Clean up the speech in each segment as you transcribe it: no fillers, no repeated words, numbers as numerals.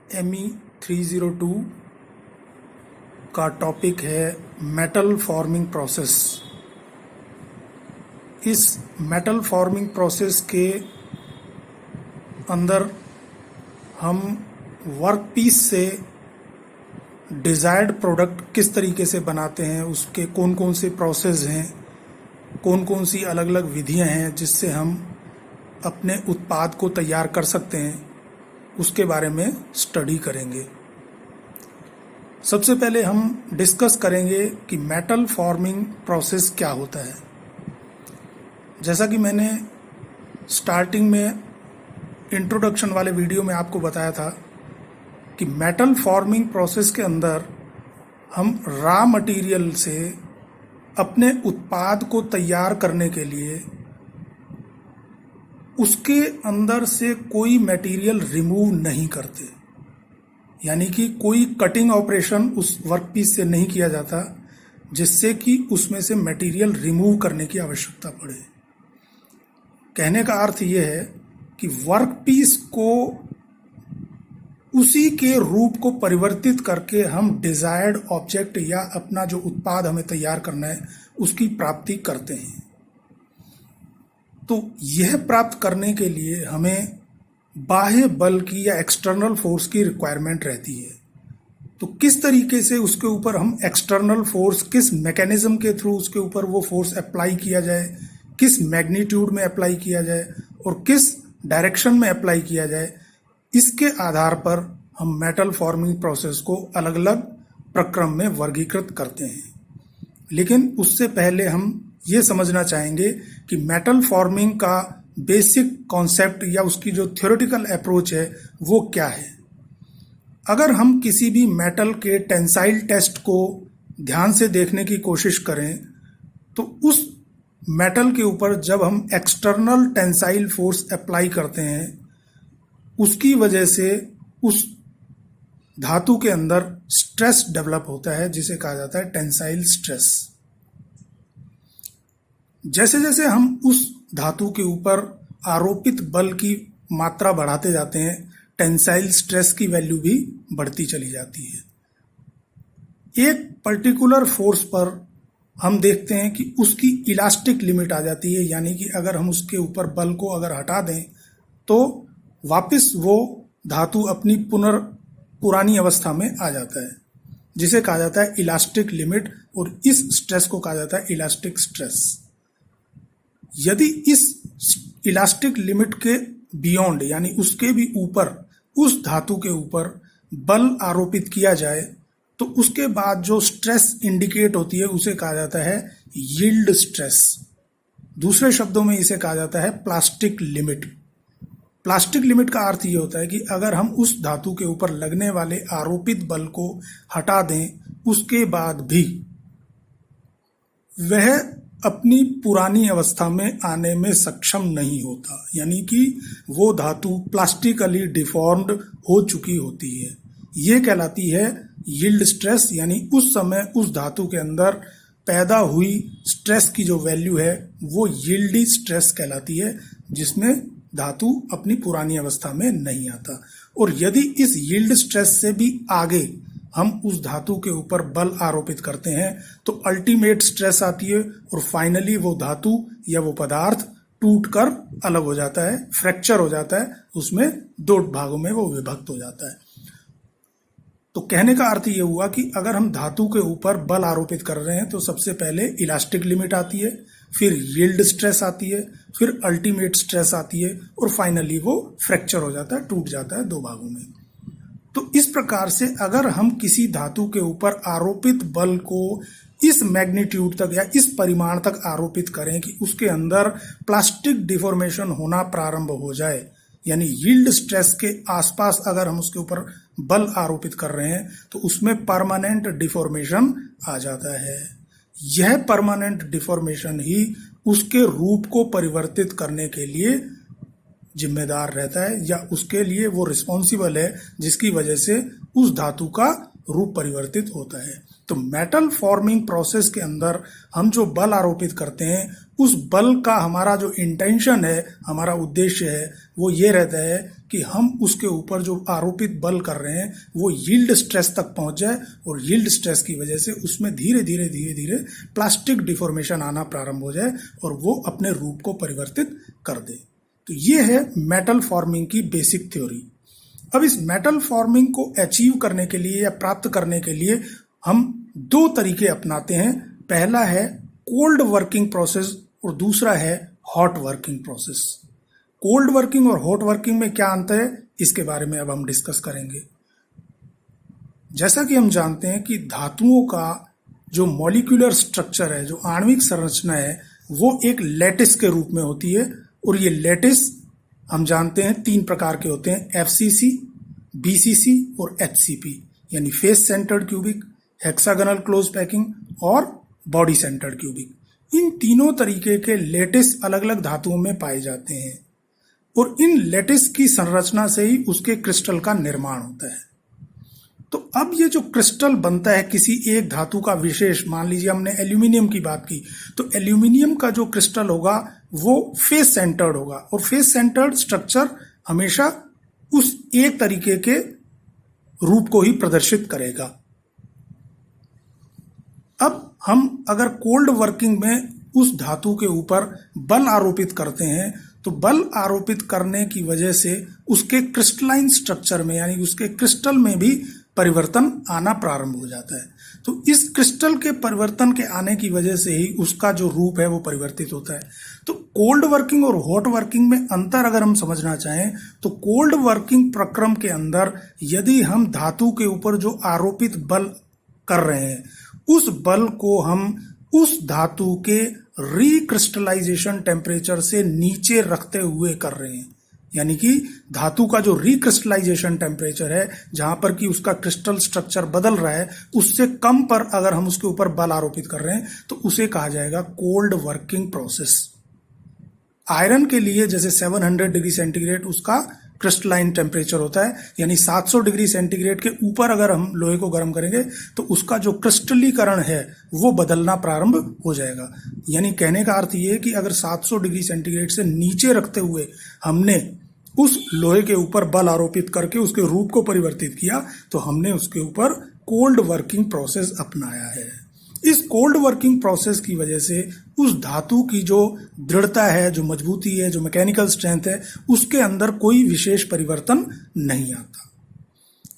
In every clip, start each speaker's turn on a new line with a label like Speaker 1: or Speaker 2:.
Speaker 1: ME 302 का topic है metal forming process. इस मेटल फॉर्मिंग प्रोसेस के अंदर हम वर्क पीस से डिज़ायर्ड प्रोडक्ट किस तरीके से बनाते हैं, उसके कौन कौन से प्रोसेस हैं, कौन कौन सी अलग अलग विधियां हैं जिससे हम अपने उत्पाद को तैयार कर सकते हैं, उसके बारे में स्टडी करेंगे। सबसे पहले हम डिस्कस करेंगे कि मेटल फॉर्मिंग प्रोसेस क्या होता है। जैसा कि मैंने स्टार्टिंग में इंट्रोडक्शन वाले वीडियो में आपको बताया था कि मेटल फॉर्मिंग प्रोसेस के अंदर हम रॉ मटेरियल से अपने उत्पाद को तैयार करने के लिए उसके अंदर से कोई मटेरियल रिमूव नहीं करते, यानी कि कोई कटिंग ऑपरेशन उस वर्कपीस से नहीं किया जाता जिससे कि उसमें से मटेरियल रिमूव करने की आवश्यकता पड़े। कहने का अर्थ यह है कि वर्कपीस को उसी के रूप को परिवर्तित करके हम डिजायर्ड ऑब्जेक्ट या अपना जो उत्पाद हमें तैयार करना है उसकी प्राप्ति करते हैं। तो यह प्राप्त करने के लिए हमें बाह्य बल की या एक्सटर्नल फोर्स की रिक्वायरमेंट रहती है। तो किस तरीके से उसके ऊपर हम एक्सटर्नल फोर्स, किस मैकेनिज्म के थ्रू उसके ऊपर वो फोर्स अप्लाई किया जाए, किस मैग्नीट्यूड में अप्लाई किया जाए और किस डायरेक्शन में अप्लाई किया जाए, इसके आधार पर हम मेटल फॉर्मिंग प्रोसेस को अलग अलग प्रक्रम में वर्गीकृत करते हैं। लेकिन उससे पहले हम ये समझना चाहेंगे कि मेटल फॉर्मिंग का बेसिक कॉन्सेप्ट या उसकी जो थ्योरेटिकल अप्रोच है वो क्या है। अगर हम किसी भी मेटल के टेंसाइल टेस्ट को ध्यान से देखने की कोशिश करें तो उस मेटल के ऊपर जब हम एक्सटर्नल टेंसाइल फोर्स अप्लाई करते हैं उसकी वजह से उस धातु के अंदर स्ट्रेस डेवलप होता है जिसे कहा जाता है टेंसाइल स्ट्रेस। जैसे जैसे हम उस धातु के ऊपर आरोपित बल की मात्रा बढ़ाते जाते हैं, टेंसाइल स्ट्रेस की वैल्यू भी बढ़ती चली जाती है। एक पर्टिकुलर फोर्स पर हम देखते हैं कि उसकी इलास्टिक लिमिट आ जाती है, यानी कि अगर हम उसके ऊपर बल को अगर हटा दें तो वापस वो धातु अपनी पुरानी अवस्था में आ जाता है, जिसे कहा जाता है इलास्टिक लिमिट, और इस स्ट्रेस को कहा जाता है इलास्टिक स्ट्रेस। यदि इस इलास्टिक लिमिट के बियॉन्ड, यानी उसके भी ऊपर उस धातु के ऊपर बल आरोपित किया जाए तो उसके बाद जो स्ट्रेस इंडिकेट होती है उसे कहा जाता है यील्ड स्ट्रेस। दूसरे शब्दों में इसे कहा जाता है प्लास्टिक लिमिट। प्लास्टिक लिमिट का अर्थ ये होता है कि अगर हम उस धातु के ऊपर लगने वाले आरोपित बल को हटा दें उसके बाद भी वह अपनी पुरानी अवस्था में आने में सक्षम नहीं होता, यानी कि वो धातु प्लास्टिकली डिफॉर्म्ड हो चुकी होती है। ये कहलाती है यील्ड स्ट्रेस, यानी उस समय उस धातु के अंदर पैदा हुई स्ट्रेस की जो वैल्यू है वो यील्डी स्ट्रेस कहलाती है, जिसमें धातु अपनी पुरानी अवस्था में नहीं आता। और यदि इस यील्ड स्ट्रेस से भी आगे हम उस धातु के ऊपर बल आरोपित करते हैं तो अल्टीमेट स्ट्रेस आती है और फाइनली वो धातु या वो पदार्थ टूटकर अलग हो जाता है, फ्रैक्चर हो जाता है, उसमें दो भागों में वो विभक्त हो जाता है। तो कहने का अर्थ ये हुआ कि अगर हम धातु के ऊपर बल आरोपित कर रहे हैं तो सबसे पहले इलास्टिक लिमिट आती है, फिर यील्ड स्ट्रेस आती है, फिर अल्टीमेट स्ट्रेस आती है और फाइनली वो फ्रैक्चर हो जाता है, टूट जाता है दो भागों में। तो इस प्रकार से अगर हम किसी धातु के ऊपर आरोपित बल को इस मैग्नीट्यूड तक या इस परिमाण तक आरोपित करें कि उसके अंदर प्लास्टिक डिफॉर्मेशन होना प्रारंभ हो जाए, यानी यील्ड स्ट्रेस के आसपास अगर हम उसके ऊपर बल आरोपित कर रहे हैं तो उसमें परमानेंट डिफॉर्मेशन आ जाता है। यह परमानेंट डिफॉर्मेशन ही उसके रूप को परिवर्तित करने के लिए जिम्मेदार रहता है, या उसके लिए वो रिस्पॉन्सिबल है जिसकी वजह से उस धातु का रूप परिवर्तित होता है। तो मेटल फॉर्मिंग प्रोसेस के अंदर हम जो बल आरोपित करते हैं, उस बल का हमारा जो इंटेंशन है, हमारा उद्देश्य है, वो ये रहता है कि हम उसके ऊपर जो आरोपित बल कर रहे हैं वो यील्ड स्ट्रेस तक पहुंच जाए, और यील्ड स्ट्रेस की वजह से उसमें धीरे धीरे प्लास्टिक डिफॉर्मेशन आना प्रारंभ हो जाए और वो अपने रूप को परिवर्तित कर दे। तो ये है मेटल फॉर्मिंग की बेसिक थ्योरी। अब इस मेटल फॉर्मिंग को अचीव करने के लिए या प्राप्त करने के लिए हम दो तरीके अपनाते हैं। पहला है कोल्ड वर्किंग प्रोसेस और दूसरा है hot working process. Cold working और हॉट वर्किंग में क्या अंतर है, इसके बारे में अब हम डिस्कस करेंगे। जैसा कि हम जानते हैं कि धातुओं का जो मॉलिक्यूलर स्ट्रक्चर है, जो आणविक संरचना है, वो एक लैटिस के रूप में होती है। और ये लैटिस हम जानते हैं 3 प्रकार के होते हैं, FCC, BCC और HCP, यानी face centred cubic, hexagonal close packing और बॉडी सेंटर्ड क्यूबिक। इन तीनों तरीके के लैटिस अलग अलग धातुओं में पाए जाते हैं और इन लैटिस की संरचना से ही उसके क्रिस्टल का निर्माण होता है। तो अब ये जो क्रिस्टल बनता है किसी एक धातु का विशेष, मान लीजिए हमने एल्यूमिनियम की बात की, तो एल्यूमिनियम का जो क्रिस्टल होगा वो फेस सेंटर्ड होगा, और फेस सेंटर्ड स्ट्रक्चर हमेशा उस एक तरीके के रूप को ही प्रदर्शित करेगा। अब हम अगर कोल्ड वर्किंग में उस धातु के ऊपर बल आरोपित करते हैं, तो बल आरोपित करने की वजह से उसके क्रिस्टलाइन स्ट्रक्चर में, यानी उसके क्रिस्टल में भी परिवर्तन आना प्रारंभ हो जाता है। तो इस क्रिस्टल के परिवर्तन के आने की वजह से ही उसका जो रूप है वो परिवर्तित होता है। तो कोल्ड वर्किंग और हॉट वर्किंग में अंतर अगर हम समझना चाहें, तो कोल्ड वर्किंग प्रक्रम के अंदर यदि हम धातु के ऊपर जो आरोपित बल कर रहे हैं, उस बल को हम उस धातु के रिक्रिस्टलाइजेशन टेम्परेचर से नीचे रखते हुए कर रहे हैं, यानी कि धातु का जो रिक्रिस्टलाइजेशन टेम्परेचर है, जहां पर कि उसका क्रिस्टल स्ट्रक्चर बदल रहा है, उससे कम पर अगर हम उसके ऊपर बल आरोपित कर रहे हैं तो उसे कहा जाएगा कोल्ड वर्किंग प्रोसेस। आयरन के लिए जैसे 700 डिग्री सेंटीग्रेड उसका क्रिस्टलाइन टेम्परेचर होता है, यानी 700 डिग्री सेंटीग्रेड के ऊपर अगर हम लोहे को गर्म करेंगे तो उसका जो क्रिस्टलीकरण है वो बदलना प्रारंभ हो जाएगा। यानी कहने का अर्थ ये है कि अगर 700 डिग्री सेंटीग्रेड से नीचे रखते हुए हमने उस लोहे के ऊपर बल आरोपित करके उसके रूप को परिवर्तित किया, तो हमने उसके ऊपर कोल्ड वर्किंग प्रोसेस अपनाया है। इस कोल्ड वर्किंग प्रोसेस की वजह से उस धातु की जो दृढ़ता है, जो मजबूती है, जो मैकेनिकल स्ट्रेंथ है, उसके अंदर कोई विशेष परिवर्तन नहीं आता।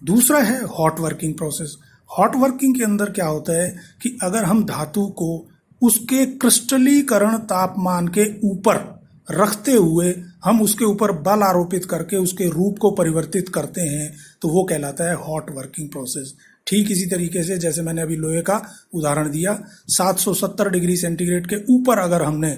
Speaker 1: दूसरा है hot working process. Hot working के अंदर क्या होता है कि अगर हम धातु को उसके क्रिस्टलीकरण तापमान के ऊपर रखते हुए हम उसके ऊपर बल आरोपित करके उसके रूप को परिवर्तित करते हैं, तो वो कहलाता है हॉट वर्किंग प्रोसेस। ठीक इसी तरीके से जैसे मैंने अभी लोहे का उदाहरण दिया, 770 डिग्री सेंटीग्रेड के ऊपर अगर हमने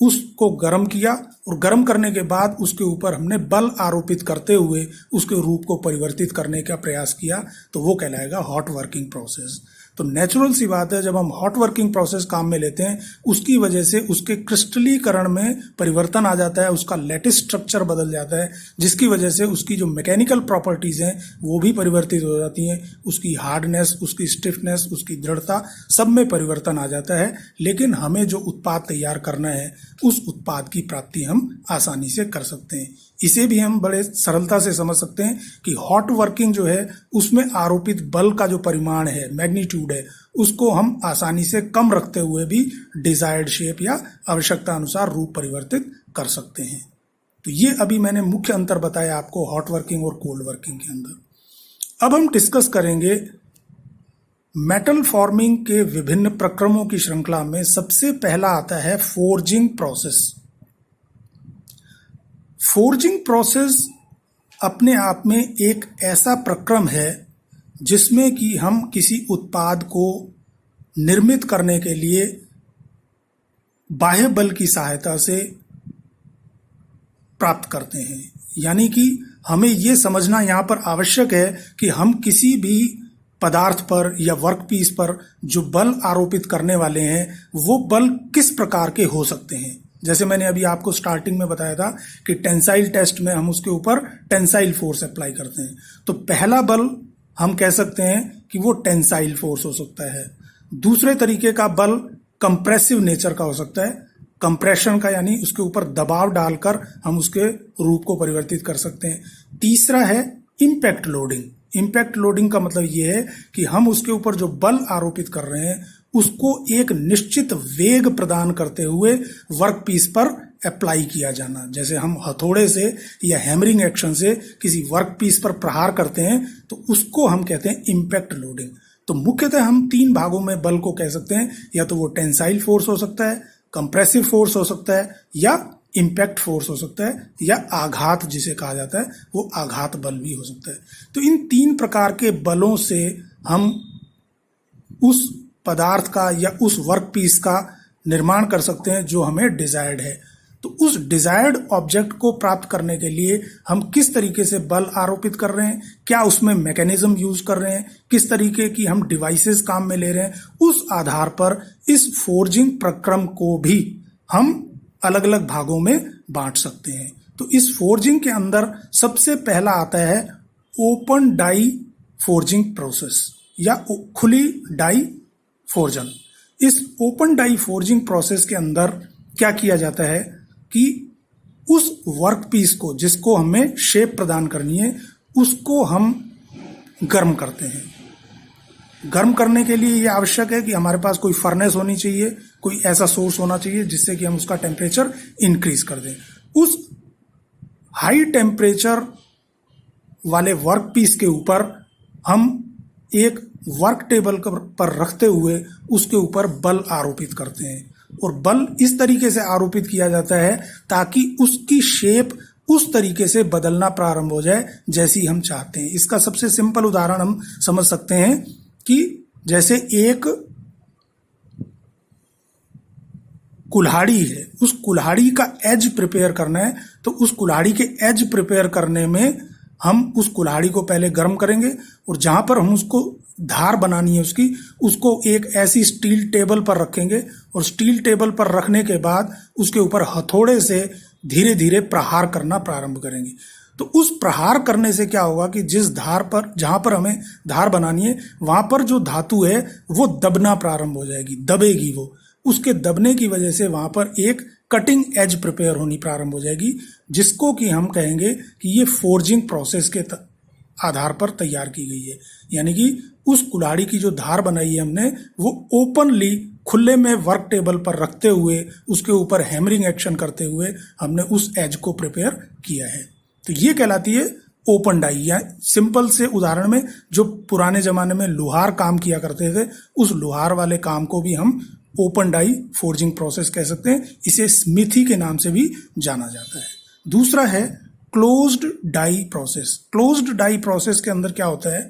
Speaker 1: उसको गर्म किया और गर्म करने के बाद उसके ऊपर हमने बल आरोपित करते हुए उसके रूप को परिवर्तित करने का प्रयास किया, तो वो कहलाएगा हॉट वर्किंग प्रोसेस। तो नेचुरल सी बात है, जब हम हॉट वर्किंग प्रोसेस काम में लेते हैं उसकी वजह से उसके क्रिस्टलीकरण में परिवर्तन आ जाता है, उसका लैटिस स्ट्रक्चर बदल जाता है, जिसकी वजह से उसकी जो मैकेनिकल प्रॉपर्टीज हैं वो भी परिवर्तित हो जाती हैं। उसकी हार्डनेस, उसकी स्टिफनेस, उसकी दृढ़ता, सब में परिवर्तन आ जाता है। लेकिन हमें जो उत्पाद तैयार करना है उस उत्पाद की प्राप्ति हम आसानी से कर सकते हैं। इसे भी हम बड़े सरलता से समझ सकते हैं कि हॉट वर्किंग जो है उसमें आरोपित बल का जो परिमाण है, मैग्नीट्यूड है, उसको हम आसानी से कम रखते हुए भी डिजायर्ड शेप या आवश्यकता अनुसार रूप परिवर्तित कर सकते हैं। तो ये अभी मैंने मुख्य अंतर बताया आपको हॉट वर्किंग और कोल्ड वर्किंग के अंदर। अब हम डिस्कस करेंगे मेटल फॉर्मिंग के विभिन्न प्रक्रमों की श्रृंखला में सबसे पहला आता है फोर्जिंग प्रोसेस। फोर्जिंग प्रोसेस अपने आप में एक ऐसा प्रक्रम है जिसमें कि हम किसी उत्पाद को निर्मित करने के लिए बाह्य बल की सहायता से प्राप्त करते हैं। यानी कि हमें ये समझना यहाँ पर आवश्यक है कि हम किसी भी पदार्थ पर या वर्कपीस पर जो बल आरोपित करने वाले हैं वो बल किस प्रकार के हो सकते हैं। जैसे मैंने अभी आपको स्टार्टिंग में बताया था कि टेंसाइल टेस्ट में हम उसके ऊपर टेंसाइल फोर्स अप्लाई करते हैं। तो पहला बल हम कह सकते हैं कि वो टेंसाइल फोर्स हो सकता है। दूसरे तरीके का बल कंप्रेसिव नेचर का हो सकता है, कंप्रेशन का, यानी उसके ऊपर दबाव डालकर हम उसके रूप को परिवर्तित कर सकते हैं। तीसरा है इम्पैक्ट लोडिंग। इम्पैक्ट लोडिंग का मतलब ये है कि हम उसके ऊपर जो बल आरोपित कर रहे हैं उसको एक निश्चित वेग प्रदान करते हुए वर्क पीस पर अप्लाई किया जाना। जैसे हम हथौड़े से या हैमरिंग एक्शन से किसी वर्क पीस पर प्रहार करते हैं तो उसको हम कहते हैं इम्पैक्ट लोडिंग। तो मुख्यतः हम 3 भागों में बल को कह सकते हैं, या तो वो टेंसाइल फोर्स हो सकता है, कंप्रेसिव फोर्स हो सकता है, या इम्पैक्ट फोर्स हो सकता है, या आघात जिसे कहा जाता है वो आघात बल भी हो सकता है। तो इन 3 प्रकार के बलों से हम उस पदार्थ का या उस वर्क पीस का निर्माण कर सकते हैं जो हमें डिजायर्ड है। तो उस डिजायर्ड ऑब्जेक्ट को प्राप्त करने के लिए हम किस तरीके से बल आरोपित कर रहे हैं, क्या उसमें मैकेनिज्म यूज कर रहे हैं, किस तरीके की हम डिवाइसेस काम में ले रहे हैं, उस आधार पर इस फोर्जिंग प्रक्रम को भी हम अलग अलग भागों में बांट सकते हैं। तो इस फोर्जिंग के अंदर सबसे पहला आता है ओपन डाई फोर्जिंग प्रोसेस या खुली डाई फोर्जन। इस ओपन डाई फोर्जिंग प्रोसेस के अंदर क्या किया जाता है कि उस वर्क पीस को जिसको हमें शेप प्रदान करनी है उसको हम गर्म करते हैं। गर्म करने के लिए यह आवश्यक है कि हमारे पास कोई फर्नेस होनी चाहिए, कोई ऐसा सोर्स होना चाहिए जिससे कि हम उसका टेम्परेचर इंक्रीज कर दें। उस हाई टेम्परेचर वाले वर्क पीस के ऊपर हम एक वर्क टेबल पर रखते हुए उसके ऊपर बल आरोपित करते हैं, और बल इस तरीके से आरोपित किया जाता है ताकि उसकी शेप उस तरीके से बदलना प्रारंभ हो जाए जैसी हम चाहते हैं। इसका सबसे सिंपल उदाहरण हम समझ सकते हैं कि जैसे एक कुल्हाड़ी है, उस कुल्हाड़ी का एज प्रिपेयर करना है, तो उस कुल्हाड़ी के एज प्रिपेयर करने में हम उस कुल्हाड़ी को पहले गर्म करेंगे, और जहां पर हम उसको धार बनानी है उसको एक ऐसी स्टील टेबल पर रखेंगे, और स्टील टेबल पर रखने के बाद उसके ऊपर हथौड़े से धीरे धीरे प्रहार करना प्रारंभ करेंगे। तो उस प्रहार करने से क्या होगा कि जिस धार पर, जहां पर हमें धार बनानी है, वहां पर जो धातु है वो दबना प्रारंभ हो जाएगी, दबेगी। वो उसके दबने की वजह से वहां पर एक कटिंग एज प्रिपेयर होनी प्रारंभ हो जाएगी, जिसको कि हम कहेंगे कि ये फोर्जिंग प्रोसेस के आधार पर तैयार की गई है। यानी कि उस कुल्हाड़ी की जो धार बनाई है हमने, वो ओपनली खुले में वर्क टेबल पर रखते हुए उसके ऊपर हैमरिंग एक्शन करते हुए हमने उस एज को प्रिपेयर किया है। तो ये कहलाती है ओपन डाई। या सिंपल से उदाहरण में, जो पुराने जमाने में लोहार काम किया करते थे, उस लोहार वाले काम को भी हम ओपन डाई फोर्जिंग प्रोसेस कह सकते हैं। इसे स्मिथी के नाम से भी जाना जाता है। दूसरा है closed die process. Closed die process के अंदर क्या होता है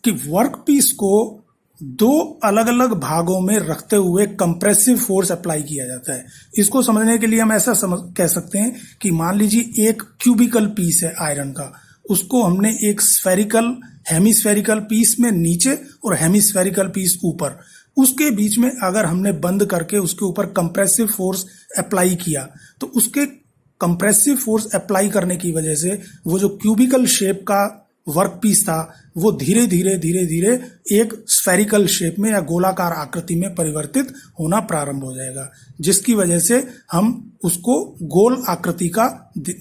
Speaker 1: कि वर्क पीस को 2 अलग अलग भागों में रखते हुए कंप्रेसिव फोर्स अप्लाई किया जाता है। इसको समझने के लिए हम ऐसा कह सकते हैं कि मान लीजिए एक क्यूबिकल पीस है आयरन का, उसको हमने एक स्फेरिकल हेमिस्फेरिकल पीस में नीचे और हेमिस्फेरिकल पीस ऊपर, उसके बीच में अगर हमने बंद करके उसके ऊपर कंप्रेसिव फोर्स अप्लाई किया, तो उसके कंप्रेसिव फोर्स अप्लाई करने की वजह से वो जो क्यूबिकल शेप का वर्क पीस था वो धीरे धीरे एक स्फेरिकल शेप में या गोलाकार आकृति में परिवर्तित होना प्रारंभ हो जाएगा, जिसकी वजह से हम उसको गोल आकृति का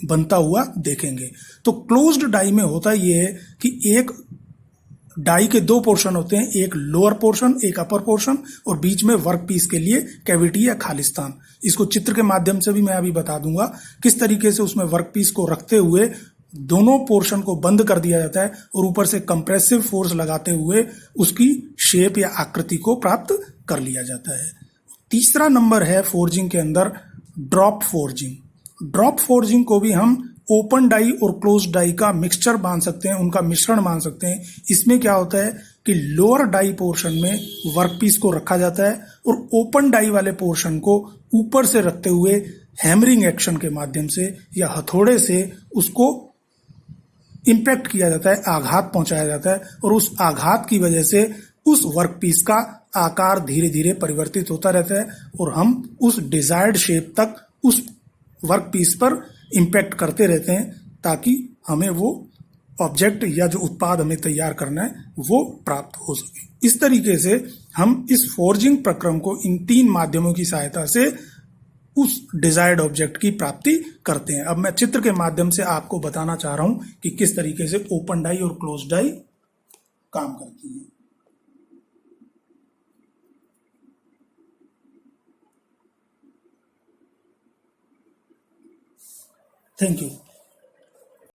Speaker 1: बनता हुआ देखेंगे। तो क्लोज्ड डाई में होता ये है कि एक डाई के 2 पोर्शन होते हैं, एक लोअर पोर्शन, एक अपर पोर्शन, और बीच में वर्क पीस के लिए कैविटी या खालिस्तान। इसको चित्र के माध्यम से भी मैं अभी बता दूंगा किस तरीके से उसमें वर्क पीस को रखते हुए दोनों पोर्शन को बंद कर दिया जाता है और ऊपर से कंप्रेसिव फोर्स लगाते हुए उसकी शेप या आकृति को प्राप्त कर लिया जाता है। तीसरा नंबर है फोर्जिंग के अंदर ड्रॉप फोर्जिंग। ड्रॉप फोर्जिंग को भी हम ओपन डाई और क्लोज डाई का मिक्सचर मान सकते हैं, उनका मिश्रण मान सकते हैं। इसमें क्या होता है कि लोअर डाई पोर्शन में वर्क पीस को रखा जाता है और ओपन डाई वाले पोर्शन को ऊपर से रखते हुए हैमरिंग एक्शन के माध्यम से या हथौड़े से उसको इंपैक्ट किया जाता है, आघात पहुंचाया जाता है, और उस आघात की वजह से उस वर्क पीस का आकार धीरे धीरे परिवर्तित होता रहता है और हम उस डिजायर्ड शेप तक उस वर्क पीस पर इंपैक्ट करते रहते हैं ताकि हमें वो ऑब्जेक्ट या जो उत्पाद हमें तैयार करना है वो प्राप्त हो सके। इस तरीके से हम इस फोर्जिंग प्रक्रम को इन 3 माध्यमों की सहायता से उस डिजायर्ड ऑब्जेक्ट की प्राप्ति करते हैं। अब मैं चित्र के माध्यम से आपको बताना चाह रहा हूं कि किस तरीके से ओपन डाई और क्लोज डाई काम करती है। Thank you.